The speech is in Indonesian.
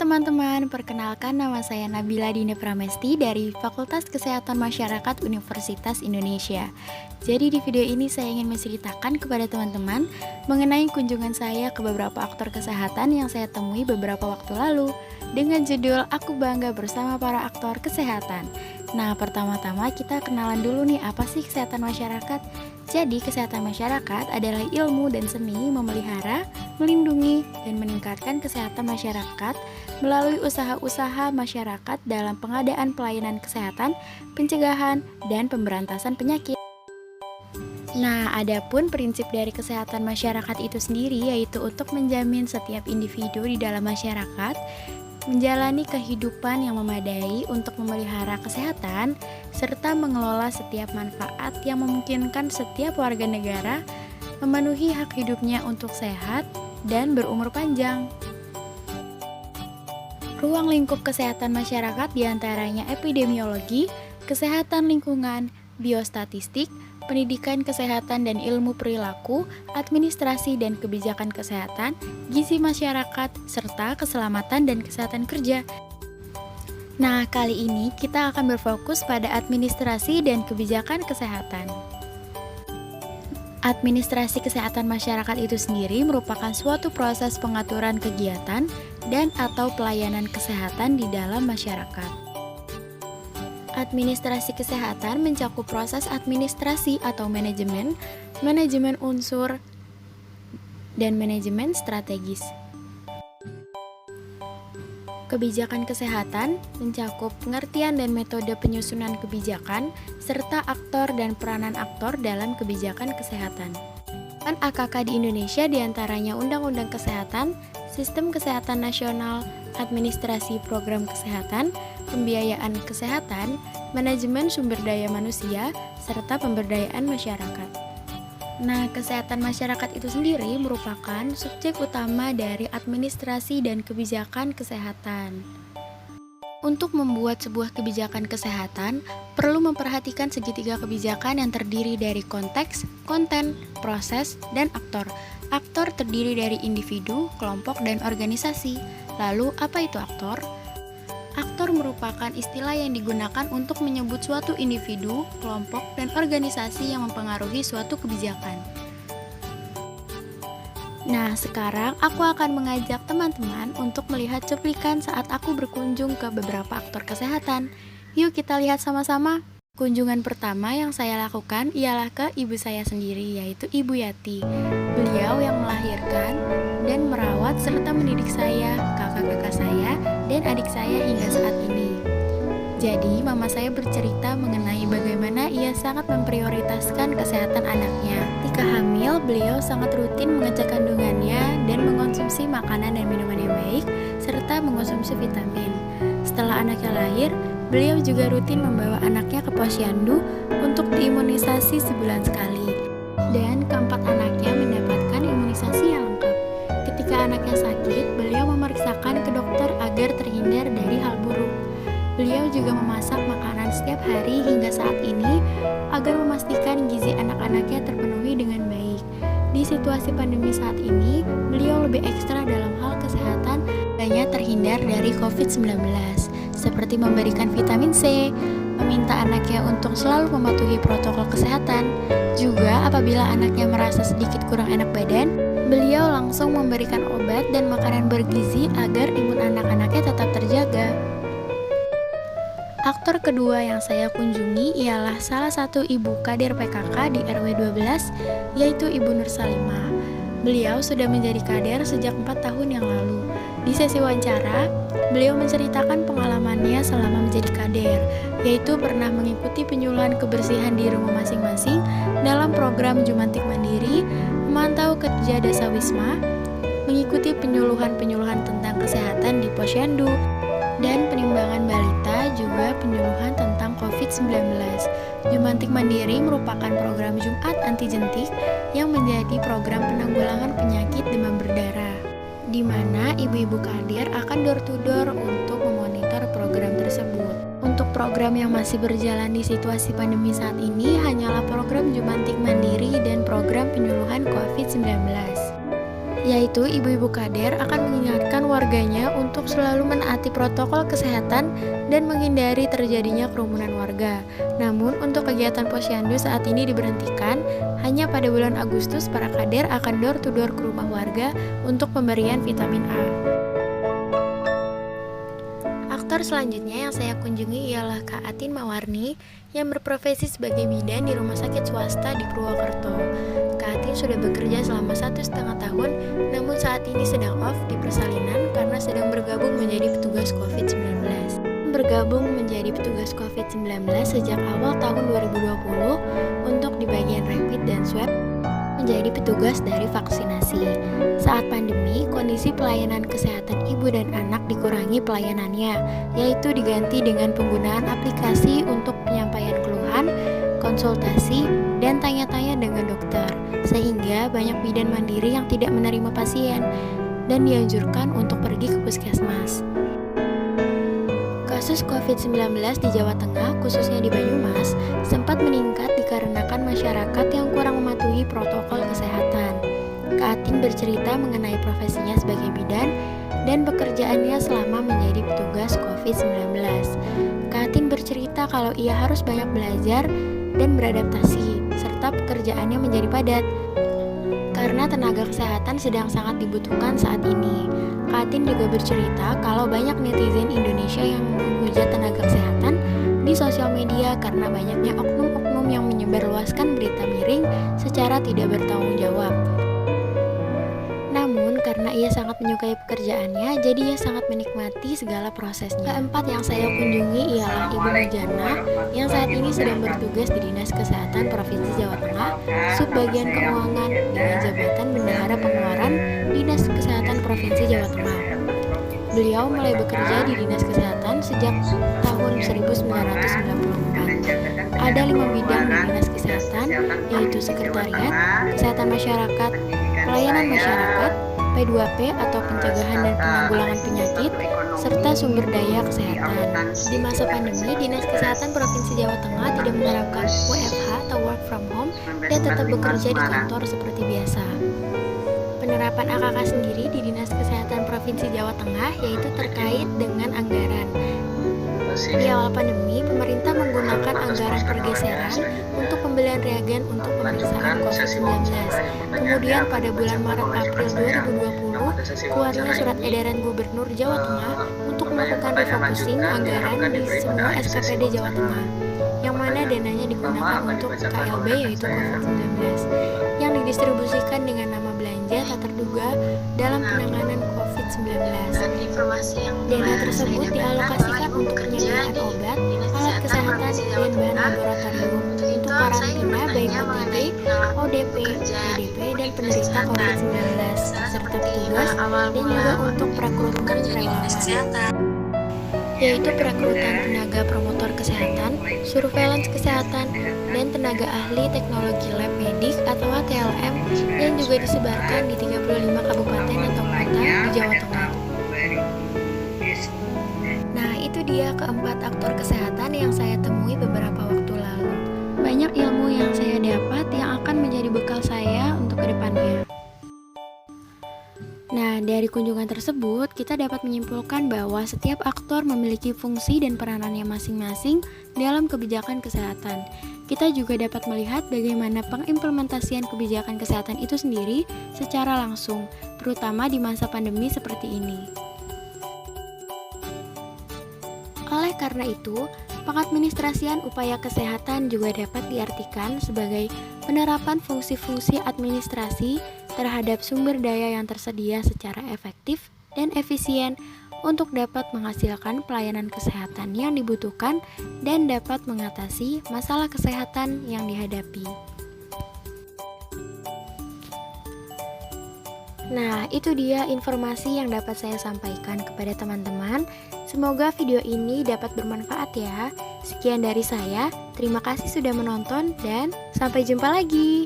teman-teman, perkenalkan nama saya Nabila Dina Pramesti dari Fakultas Kesehatan Masyarakat Universitas Indonesia. Jadi di video ini saya ingin menceritakan kepada teman-teman mengenai kunjungan saya ke beberapa aktor kesehatan yang saya temui beberapa waktu lalu dengan judul Aku Bangga Bersama Para Aktor Kesehatan. Nah, pertama-tama kita kenalan dulu nih, apa sih kesehatan masyarakat? Jadi, kesehatan masyarakat adalah ilmu dan seni memelihara, melindungi, dan meningkatkan kesehatan masyarakat melalui usaha-usaha masyarakat dalam pengadaan pelayanan kesehatan, pencegahan, dan pemberantasan penyakit. Nah, adapun prinsip dari kesehatan masyarakat itu sendiri yaitu untuk menjamin setiap individu di dalam masyarakat menjalani kehidupan yang memadai untuk memelihara kesehatan, serta mengelola setiap manfaat yang memungkinkan setiap warga negara memenuhi hak hidupnya untuk sehat dan berumur panjang. Ruang lingkup kesehatan masyarakat diantaranya epidemiologi, kesehatan lingkungan, biostatistik, pendidikan kesehatan dan ilmu perilaku, administrasi dan kebijakan kesehatan, gizi masyarakat, serta keselamatan dan kesehatan kerja. Nah, kali ini kita akan berfokus pada administrasi dan kebijakan kesehatan. Administrasi kesehatan masyarakat itu sendiri merupakan suatu proses pengaturan kegiatan dan atau pelayanan kesehatan di dalam masyarakat. Administrasi kesehatan mencakup proses administrasi atau manajemen, manajemen unsur, dan manajemen strategis. Kebijakan kesehatan mencakup pengertian dan metode penyusunan kebijakan, serta aktor dan peranan aktor dalam kebijakan kesehatan. AKK di Indonesia diantaranya Undang-Undang Kesehatan, Sistem Kesehatan Nasional, Administrasi Program Kesehatan, Pembiayaan Kesehatan, Manajemen Sumber Daya Manusia, serta Pemberdayaan Masyarakat. Nah, kesehatan masyarakat itu sendiri merupakan subjek utama dari administrasi dan kebijakan kesehatan. Untuk membuat sebuah kebijakan kesehatan, perlu memperhatikan segitiga kebijakan yang terdiri dari konteks, konten, proses, dan aktor. Aktor terdiri dari individu, kelompok, dan organisasi. Lalu, apa itu aktor? Aktor merupakan istilah yang digunakan untuk menyebut suatu individu, kelompok, dan organisasi yang mempengaruhi suatu kebijakan. Nah, sekarang aku akan mengajak teman-teman untuk melihat cuplikan saat aku berkunjung ke beberapa aktor kesehatan. Yuk kita lihat sama-sama. Kunjungan pertama yang saya lakukan ialah ke ibu saya sendiri, yaitu Ibu Yati. Beliau yang melahirkan dan merawat serta mendidik saya, kakak-kakak saya, dan adik saya hingga saat ini. Jadi, mama saya bercerita mengenai bagaimana ia sangat memprioritaskan kesehatan anaknya. Ketika hamil, beliau sangat rutin mengecek kandungannya dan mengonsumsi makanan dan minuman yang baik, serta mengonsumsi vitamin. Setelah anaknya lahir, beliau juga rutin membawa anaknya ke posyandu untuk diimunisasi sebulan sekali. Dan keempat anaknya mendapatkan imunisasi yang lengkap. Ketika anaknya sakit, beliau memeriksakan ke dokter agar terhindar dari hal buruk. Beliau juga memasak makanan setiap hari hingga saat ini agar memastikan gizi anak-anaknya terpenuhi dengan baik. Di situasi pandemi saat ini, beliau lebih ekstra dalam hal kesehatan, hanya terhindar dari COVID-19, seperti memberikan vitamin C, meminta anaknya untuk selalu mematuhi protokol kesehatan. Juga apabila anaknya merasa sedikit kurang enak badan, beliau langsung memberikan obat dan makanan bergizi agar imun anak-anaknya tetap terjaga. Aktor kedua yang saya kunjungi ialah salah satu ibu kader PKK di RW 12, yaitu Ibu Nur Salimah. Beliau sudah menjadi kader sejak 4 tahun yang lalu. Di sesi wawancara, beliau menceritakan pengalamannya selama menjadi kader, yaitu pernah mengikuti penyuluhan kebersihan di rumah masing-masing dalam program Jumantik Mandiri, memantau kerja Desa Wisma, mengikuti penyuluhan-penyuluhan tentang kesehatan di posyandu, dan penimbangan balita, juga penyuluhan tentang COVID-19. Jumantik Mandiri merupakan program Jumat anti jentik yang menjadi program penanggulangan penyakit demam berdarah, di mana ibu-ibu kader akan door-to-door untuk memonitor program tersebut. Untuk program yang masih berjalan di situasi pandemi saat ini hanyalah program Jumantik Mandiri dan program penyuluhan COVID-19. yaitu ibu-ibu kader akan mengingatkan warganya untuk selalu menaati protokol kesehatan dan menghindari terjadinya kerumunan warga. Namun, untuk kegiatan posyandu saat ini diberhentikan. Hanya pada bulan Agustus para kader akan door to door ke rumah warga untuk pemberian vitamin A. Aktor selanjutnya yang saya kunjungi ialah Kak Atin Mawarni yang berprofesi sebagai bidan di rumah sakit swasta di Purwokerto. Kak Atin sudah bekerja selama 1,5 tahun, namun saat ini sedang off di persalinan karena sedang bergabung menjadi petugas COVID-19. Bergabung menjadi petugas COVID-19 sejak awal tahun 2020 untuk di bagian rapid dan swab menjadi petugas dari vaksinasi. Saat pandemi, kondisi pelayanan kesehatan ibu dan anak dikurangi pelayanannya, yaitu diganti dengan penggunaan aplikasi untuk penyampaian keluhan, konsultasi, dan tanya-tanya dengan dokter, sehingga banyak bidan mandiri yang tidak menerima pasien dan dianjurkan untuk pergi ke puskesmas. Kasus COVID-19 di Jawa Tengah, khususnya di Banyumas, sempat meningkat dikarenakan masyarakat yang kurang mematuhi protokol kesehatan. Kak Atin bercerita mengenai profesinya sebagai bidan dan pekerjaannya selama menjadi petugas COVID-19. Kak Atin bercerita kalau ia harus banyak belajar dan beradaptasi, serta pekerjaannya menjadi padat karena tenaga kesehatan sedang sangat dibutuhkan saat ini. Kak Atin juga bercerita kalau banyak netizen Indonesia yang menghujat tenaga kesehatan di sosial media karena banyaknya oknum-oknum yang menyebarluaskan berita miring secara tidak bertanggung jawab. Namun, karena ia sangat menyukai pekerjaannya, jadi ia sangat menikmati segala prosesnya. Keempat yang saya kunjungi ialah Ibu Mujana, yang saat ini sedang bertugas di Dinas Kesehatan Provinsi Jawa Tengah, Subbagian Keuangan, dengan jabatan Bendahara Pengeluaran Dinas Kesehatan Provinsi Jawa Tengah. Beliau mulai bekerja di Dinas Kesehatan sejak tahun 1994. Ada 5 bidang di Dinas Kesehatan, yaitu Sekretariat, Kesehatan Masyarakat, Pelayanan Masyarakat, P2P atau Pencegahan dan Penanggulangan Penyakit, serta Sumber Daya Kesehatan. Di masa pandemi, Dinas Kesehatan Provinsi Jawa Tengah tidak menerapkan WFH atau work from home dan tetap bekerja di kantor seperti biasa. Penerapan AKK sendiri di Dinas Kesehatan Provinsi Jawa Tengah yaitu terkait dengan anggaran. Di awal pandemi, pemerintah menggunakan anggaran pergeseran untuk pembelian reagen untuk pemeriksaan COVID-19. Kemudian pada bulan Maret-April 2020, keluarnya surat edaran Gubernur Jawa Tengah untuk melakukan refocusing anggaran di semua SKPD Jawa Tengah, yang mana dananya digunakan untuk KLB yaitu COVID-19, yang didistribusikan dengan nama belanja tak terduga dalam penanganan COVID-19. Dana tersebut dialokasikan untuk penyediaan obat, alat kesehatan, dan bahan laboratorium untuk karantina baik OTG, ODP, PDP, dan penderita COVID-19, serta petugas, dan juga untuk perekrutan relawan, yaitu perekrutan tenaga promotor kesehatan, surveillance kesehatan, dan tenaga ahli teknologi lab medik atau TLM yang juga disebarkan di 35 kabupaten atau kota di Jawa Tengah. Nah, itu dia keempat aktor kesehatan yang saya temui beberapa waktu lalu. Banyak ilmu yang saya dapat yang akan menjadi bekal saya untuk kedepannya. Nah, dari kunjungan tersebut, kita dapat menyimpulkan bahwa setiap aktor memiliki fungsi dan peranannya masing-masing dalam kebijakan kesehatan. Kita juga dapat melihat bagaimana pengimplementasian kebijakan kesehatan itu sendiri secara langsung, terutama di masa pandemi seperti ini. Oleh karena itu, pengadministrasian upaya kesehatan juga dapat diartikan sebagai penerapan fungsi-fungsi administrasi terhadap sumber daya yang tersedia secara efektif dan efisien untuk dapat menghasilkan pelayanan kesehatan yang dibutuhkan dan dapat mengatasi masalah kesehatan yang dihadapi. Nah, itu dia informasi yang dapat saya sampaikan kepada teman-teman. Semoga video ini dapat bermanfaat ya. Sekian dari saya, terima kasih sudah menonton dan sampai jumpa lagi.